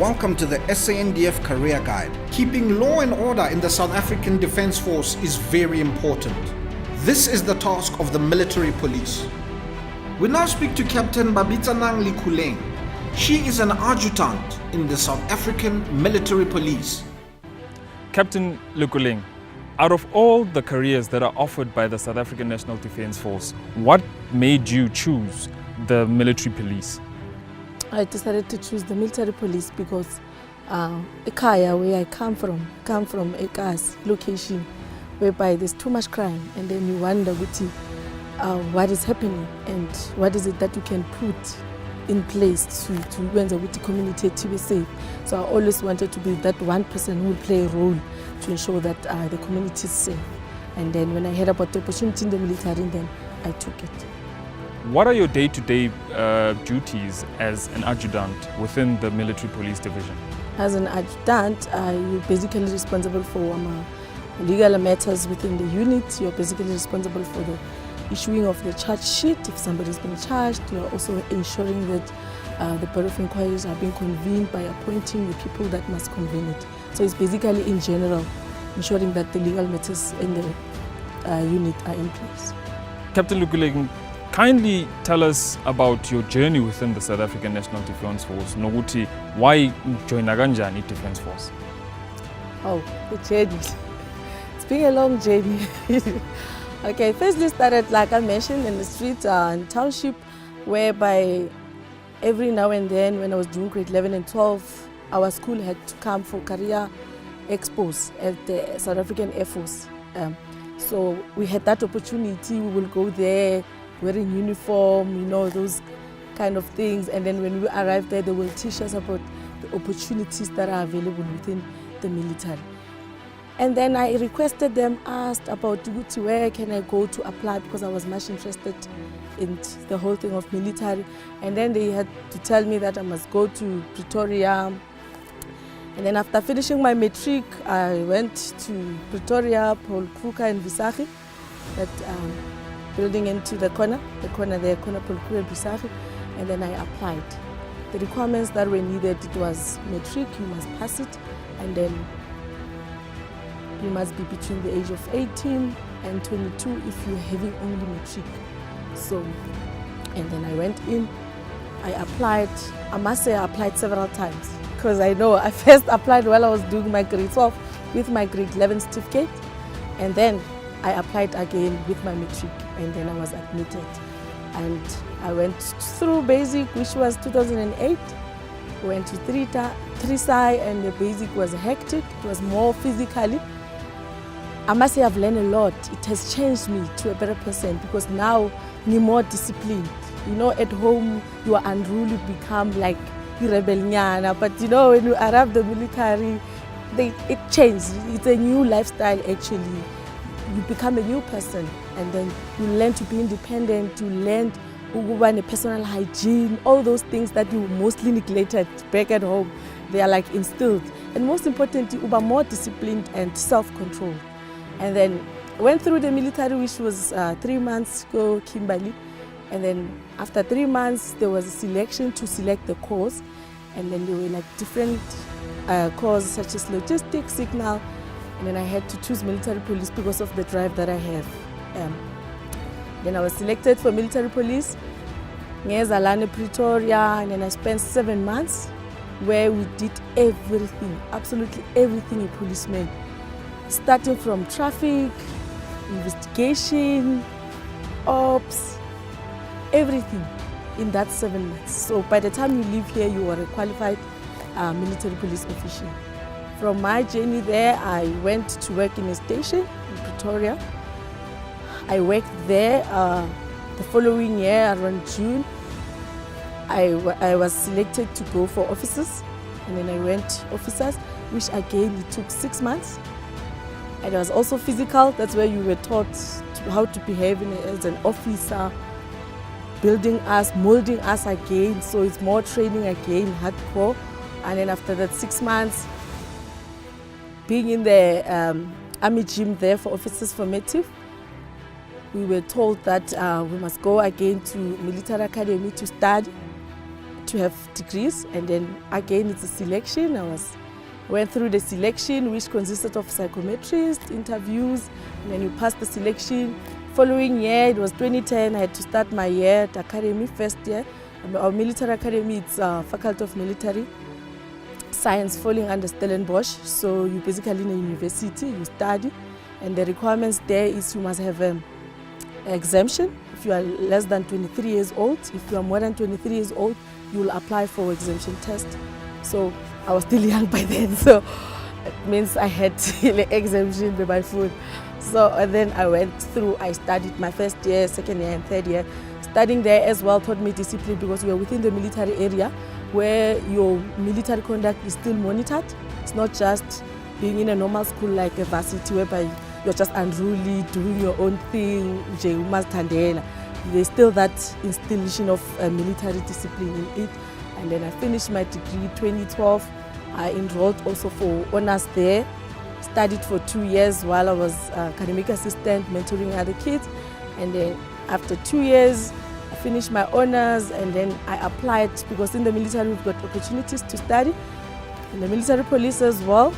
Welcome to the SANDF Career Guide. Keeping law and order in the South African Defence Force is very important. This is the task of the military police. We now speak to Captain Babitsanang Likuleng. She is an adjutant in the South African military police. Captain Likuleng, out of all the careers that are offered by the South African National Defence Force, what made you choose the military police? I decided to choose the military police because Ekaya, where I come from a gas location whereby there's too much crime, and then you wonder what is happening and what is it that you can put in place to when the community to be safe. So I always wanted to be that one person who will play a role to ensure that the community is safe. And then when I heard about the opportunity in the military, then I took it. What are your day-to-day duties as an adjutant within the military police division? As an adjutant, you're basically responsible for legal matters within the unit. You're basically responsible for the issuing of the charge sheet. If somebody's been charged, you're also ensuring that the board of inquiries are being convened by appointing the people that must convene it. So it's basically in general ensuring that the legal matters in the unit are in place. Captain Likuleng, kindly tell us about your journey within the South African National Defence Force. Noguti, why join Kanjani Defence Force? Oh, the journey. It's been a long journey. Okay, firstly started, like I mentioned, in the street and township, whereby every now and then when I was doing grade 11 and 12, our school had to come for career expos at the South African Air Force. So we had that opportunity. We will go there wearing uniform, those kind of things. And then when we arrive there, they will teach us about the opportunities that are available within the military. And then I requested them, asked about where can I go to apply, because I was much interested in the whole thing of military. And then they had to tell me that I must go to Pretoria. And then after finishing my matric, I went to Pretoria, Paul Kruger and Visagie, that building into the corner Paul Kruger and Visagie, and then I applied. The requirements that were needed, it was matric, you must pass it, and then you must be between the age of 18 and 22 if you're having only matric. So, and then I went in, I applied. I must say I applied several times, because I know I first applied while I was doing my grade 12 with my grade 11 certificate, and then I applied again with my matric, and then I was admitted. And I went through basic, which was 2008, went to 3-Sai, and the basic was hectic, it was more physically. I must say I've learned a lot. It has changed me to a better person, because now I'm more disciplined. At home you are unruly, become like rebelliana, but when you arrive the military, it changed. It's a new lifestyle actually. You become a new person, and then you learn to be independent, you learn personal hygiene, all those things that you mostly neglected back at home. They are like instilled. And most importantly, you are more disciplined and self-controlled. And then went through the military, which was 3 months ago, Kimberley. And then after 3 months, there was a selection to select the course. And then there were like different courses such as logistics, signal. And then I had to choose military police because of the drive that I have. Then I was selected for military police, Ngezalane, Pretoria, and then I spent 7 months where we did everything, absolutely everything a policeman. Starting from traffic, investigation, ops, everything in that 7 months. So by the time you leave here, you are a qualified military police official. From my journey there, I went to work in a station in Pretoria. I worked there the following year, around June. I was selected to go for officers, and then I went officers, which again it took 6 months. And it was also physical. That's where you were taught how to behave as an officer, building us, molding us again. So it's more training again, hardcore. And then after that 6 months, being in the army gym there for officers formative, we were told that we must go again to military academy to study. to have degrees, and then again it's a selection. Went through the selection, which consisted of psychometrists, interviews, and then you pass the selection. Following year, it was 2010, I had to start my year at academy, first year. Our military academy, it's Faculty of Military Science falling under Stellenbosch. So you basically in a university, you study, and the requirements there is you must have an exemption. If you are less than 23 years old, if you are more than 23 years old, you will apply for exemption test. So I was still young by then, so it means I had the exemption by my food. So then I went through, I studied my first year, second year and third year. Studying there as well taught me discipline, because we are within the military area where your military conduct is still monitored. It's not just being in a normal school like a varsity whereby you're just unruly, doing your own thing, there's still that installation of military discipline in it. And then I finished my degree 2012. I enrolled also for honors there. Studied for 2 years while I was academic assistant, mentoring other kids. And then after 2 years, I finished my honors, and then I applied, because in the military we've got opportunities to study. In the military police as well,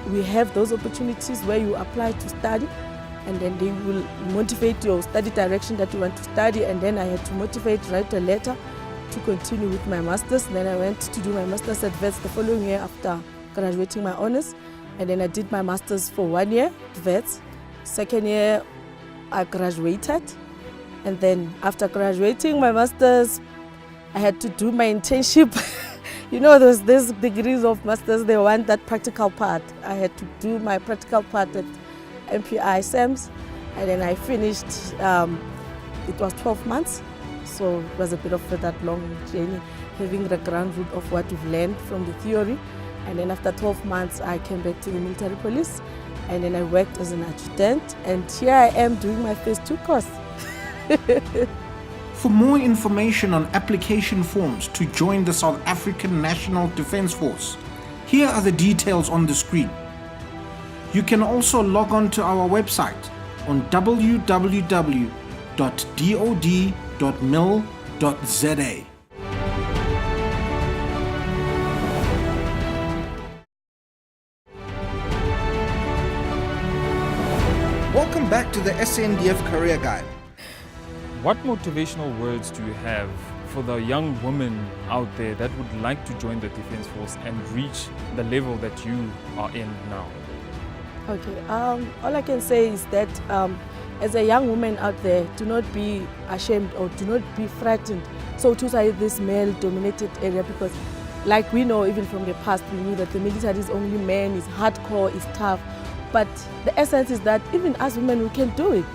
we have those opportunities where you apply to study, and then they will motivate your study direction that you want to study. And then I had to write a letter to continue with my master's. Then I went to do my master's at VETS the following year after graduating my honors. And then I did my master's for 1 year at VETS. Second year, I graduated. And then after graduating my master's, I had to do my internship. You know, these degrees of masters, they want that practical part. I had to do my practical part at MPI SAMS. And then I finished, it was 12 months. So it was a bit of that long journey, having the ground root of what we've learned from the theory. And then after 12 months, I came back to the military police, and then I worked as an adjutant. And here I am doing my phase 2 course. For more information on application forms to join the South African National Defence Force, here are the details on the screen. You can also log on to our website on www.dod.mil.za. Welcome back to the SANDF Career Guide. What motivational words do you have for the young women out there that would like to join the Defence Force and reach the level that you are in now? Okay, all I can say is that as a young woman out there, do not be ashamed or do not be frightened so to say this male-dominated area, because like we know even from the past, we knew that the military is only men, it's hardcore, it's tough. But the essence is that even as women, we can do it.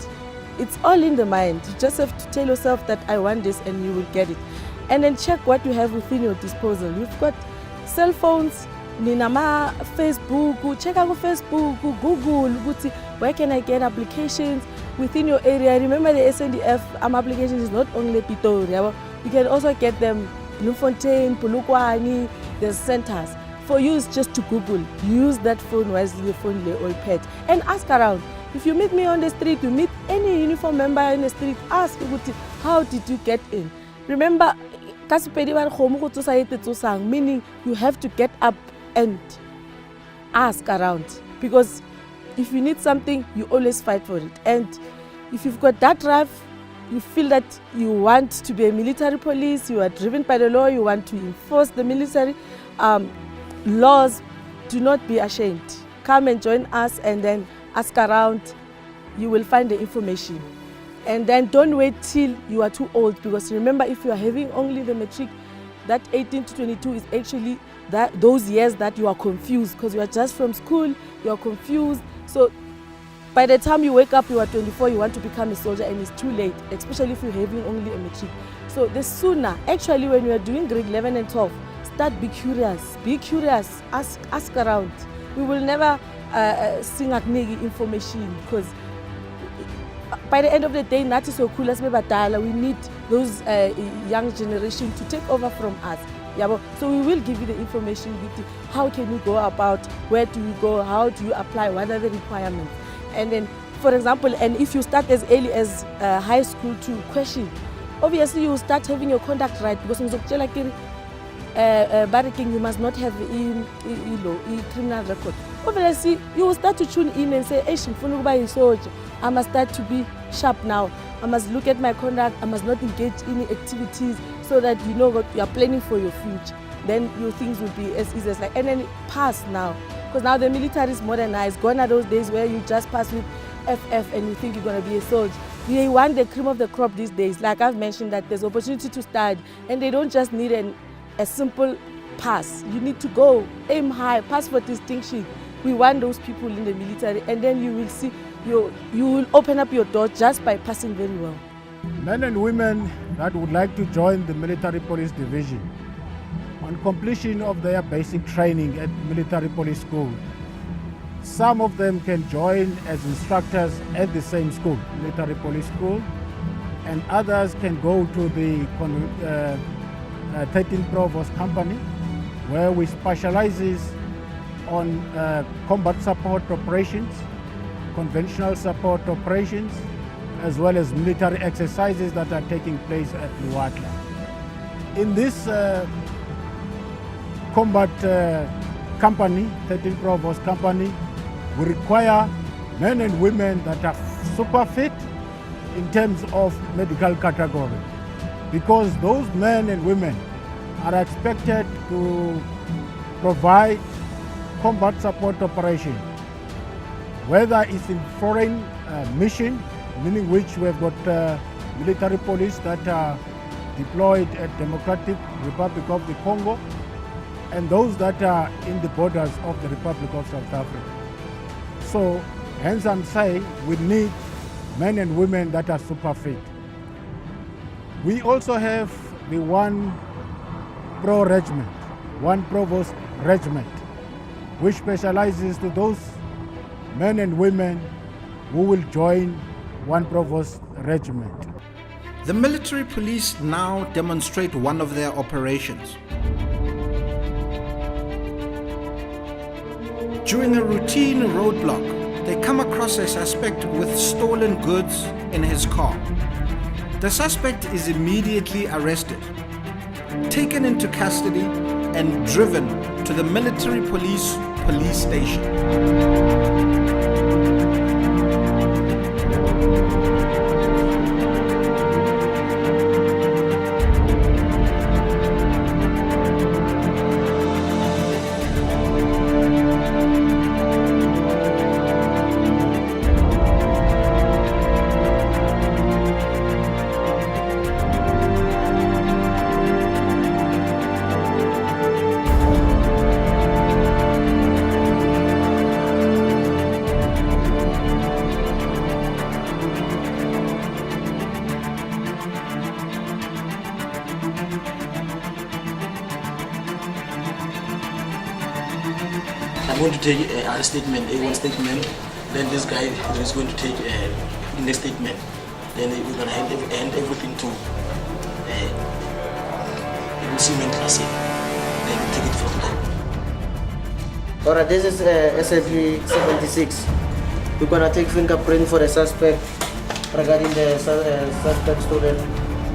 It's all in the mind. You just have to tell yourself that I want this, and you will get it. And then check what you have within your disposal. You've got cell phones, Ninama, Facebook, check out Facebook, Google, where can I get applications within your area. Remember the SANDF application is not only Pretoria. You can also get them in Bloemfontein, Polokwane, there's centers. For you, it's just to Google. Use that phone wisely, your phone or iPad, and ask around. If you meet me on the street, you meet any uniform member in the street, ask, how did you get in? Remember, meaning you have to get up and ask around, because if you need something, you always fight for it. And if you've got that drive, you feel that you want to be a military police, you are driven by the law, you want to enforce the military laws, do not be ashamed. Come and join us, and then ask around. You will find the information. And then don't wait till you are too old, because remember, if you are having only the matric, that 18 to 22 is actually those years that you are confused, because you are just from school, you are confused. So by the time you wake up, you are 24, you want to become a soldier, and it's too late, especially if you're having only a matric. So the sooner, actually, when you are doing grade 11 and 12, start, be curious, ask around. We will never sing information, because by the end of the day, that is so cool. We need those young generation to take over from us. So we will give you the information with how can you go about, where do you go, how do you apply, what are the requirements. And then, for example, and if you start as early as high school to question, obviously you will start having your conduct right, because barracking, you must not have a criminal record. Obviously, you will start to tune in and say, I must start to be sharp now. I must look at my conduct. I must not engage in activities so that you know what you are planning for your future. Then your things will be as easy as like, and then pass now. Because now the military is modernized. Gone are those days where you just pass with FF and you think you're going to be a soldier. They want the cream of the crop these days. Like I've mentioned, that there's opportunity to study, and they don't just need a simple pass. You need to go, aim high, pass for distinction. We want those people in the military, and then you will see, you will open up your door just by passing very well. Men and women that would like to join the Military Police Division, on completion of their basic training at Military Police School, some of them can join as instructors at the same school, Military Police School, and others can go to the 13th Provost Company, where we specializes on combat support operations, conventional support operations, as well as military exercises that are taking place at Luatla. In this combat company, 13th Provost Company, we require men and women that are super fit in terms of medical category, because those men and women are expected to provide combat support operation, whether it's in foreign mission, meaning which we have got military police that are deployed at Democratic Republic of the Congo, and those that are in the borders of the Republic of South Africa. So, hence I'm saying we need men and women that are super fit. We also have the one pro regiment, one provost regiment, which specializes to those men and women who will join one provost regiment. The military police now demonstrate one of their operations. During a routine roadblock, they come across a suspect with stolen goods in his car. The suspect is immediately arrested, taken into custody, and driven to the military police station. I'm going to take a statement, A1 statement, then this guy is going to take the next statement. Then we're going to hand everything to Cement Classic. Then we take it from there. Alright, this is SAP 76. We're going to take fingerprint for the suspect regarding the suspect stolen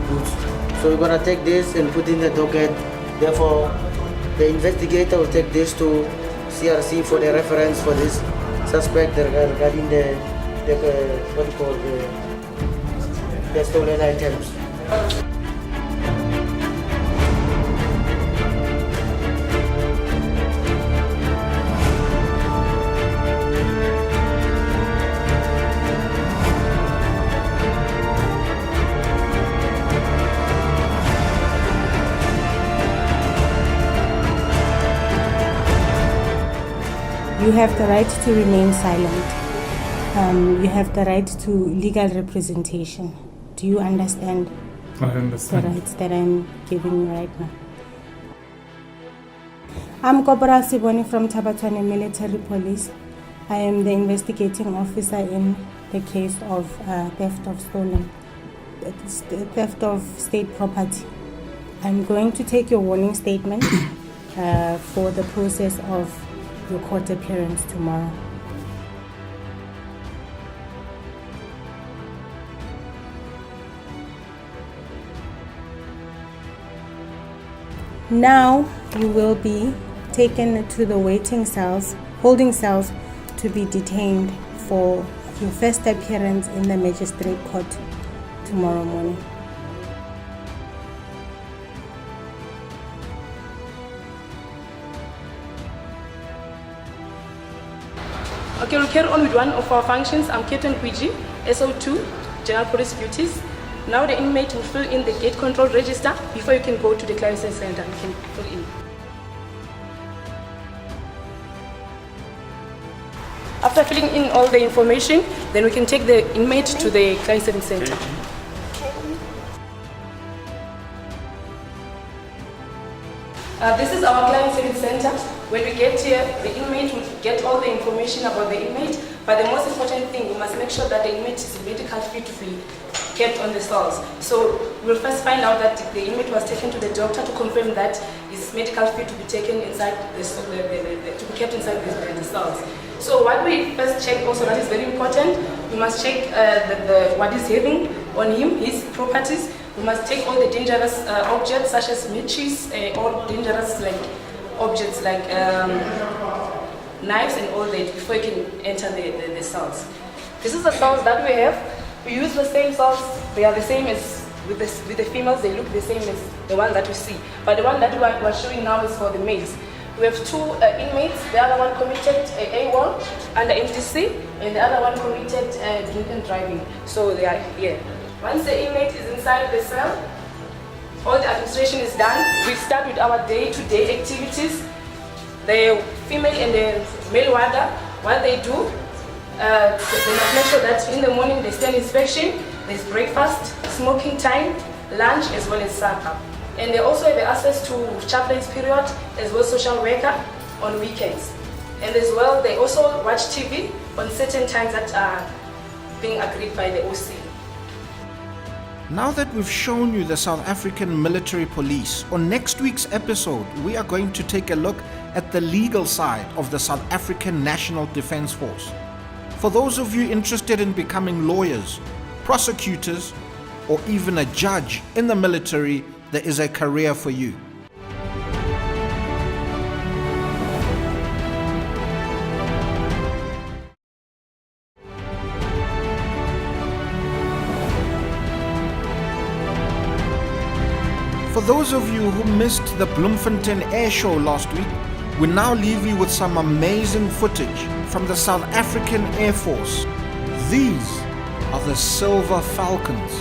goods. So we're going to take this and put in the docket. Therefore, the investigator will take this to CRC for the reference for this suspect regarding the what you call the stolen items. You have the right to remain silent. You have the right to legal representation. Do you understand? I understand. The rights that I'm giving you right now. I'm Corporal Siboni from Tabatwane Military Police. I am the investigating officer in the case of theft of state property. I'm going to take your warning statement for the process of your court appearance tomorrow. Now you will be taken to the waiting cells, holding cells, to be detained for your first appearance in the magistrate court tomorrow morning. Okay, we'll carry on with one of our functions. I'm Captain Kwiji, SO2, General Police Duties. Now the inmate will fill in the gate control register before you can go to the clearance center. You can fill in. After filling in all the information, then we can take the inmate to the clearance center. This is our clearance center. When we get here, the inmate will get all the information about the inmate, but the most important thing, we must make sure that the inmate is medically fit to be kept on the cells. So we'll first find out that the inmate was taken to the doctor to confirm that he's medically fit to be taken inside to be kept inside the cells. So what we first check also, that is very important, we must check what is having on him, his properties. We must take all the dangerous objects such as matches, all dangerous objects like knives and all that before you can enter the cells. This is the cells that we have. We use the same cells. They are the same as with the females. They look the same as the one that we see. But the one that we are showing now is for the males. We have two inmates. The other one committed AWOL under MTC, and the other one committed drink and driving. So they are here. Once the inmate is inside the cell, all the administration is done. We start with our day-to-day activities. The female and the male warder, what they do, they must make sure that in the morning they stand inspection, there's breakfast, smoking time, lunch, as well as supper. And they also have access to chaplain's period, as well as social worker on weekends. And as well, they also watch TV on certain times that are being agreed by the OC. Now that we've shown you the South African Military Police, on next week's episode, we are going to take a look at the legal side of the South African National Defence Force. For those of you interested in becoming lawyers, prosecutors, or even a judge in the military, there is a career for you. For those of you who missed the Bloemfontein Air Show last week, we now leave you with some amazing footage from the South African Air Force. These are the Silver Falcons.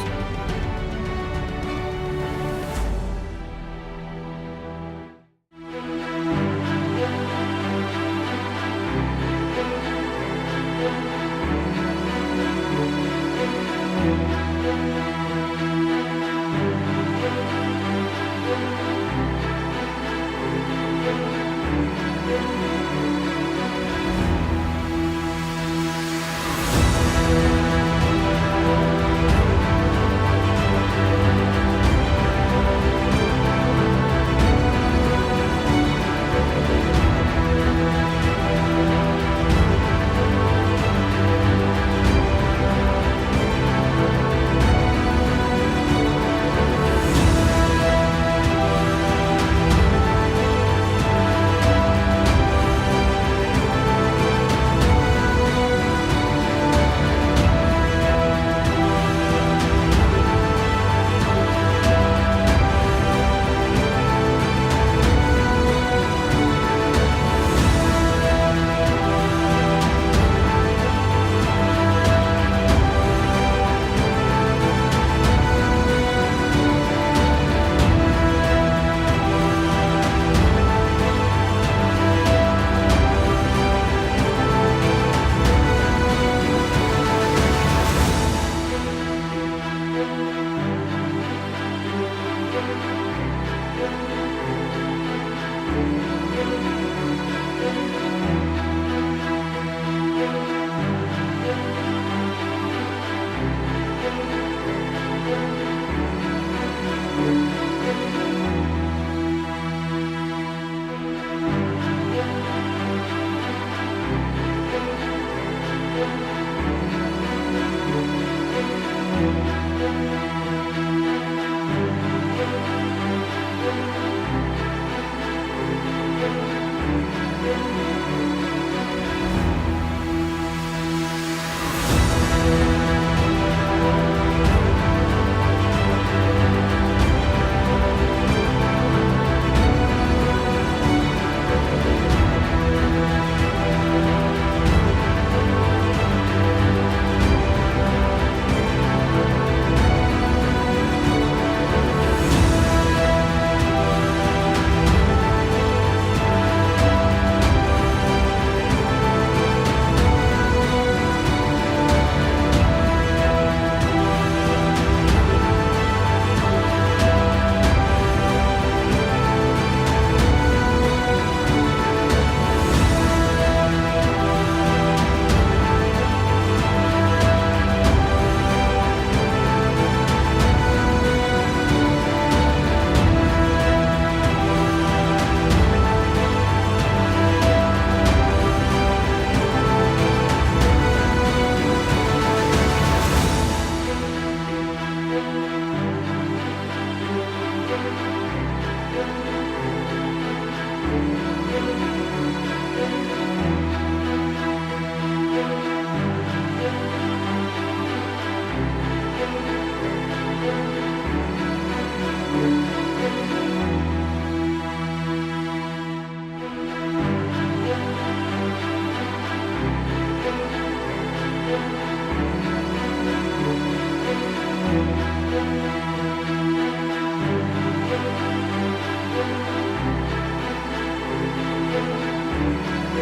The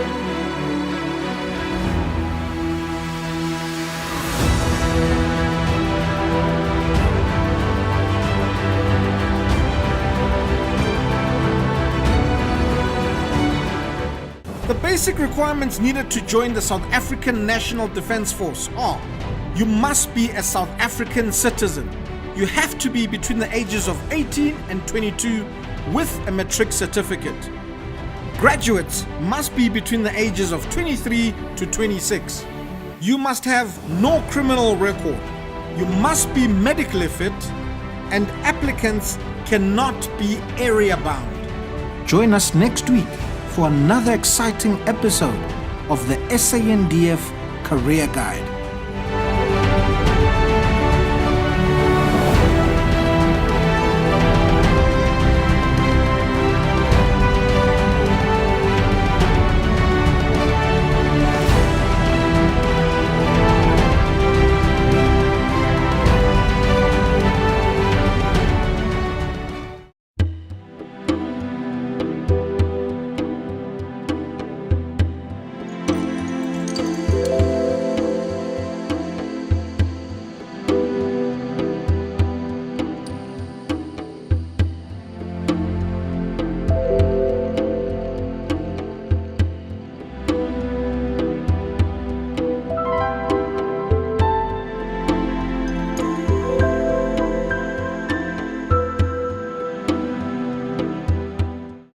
basic requirements needed to join the South African National Defence Force are: you must be a South African citizen. You have to be between the ages of 18 and 22 with a matric certificate. Graduates must be between the ages of 23 to 26. You must have no criminal record. You must be medically fit, and applicants cannot be area bound. Join us next week for another exciting episode of the SANDF Career Guide.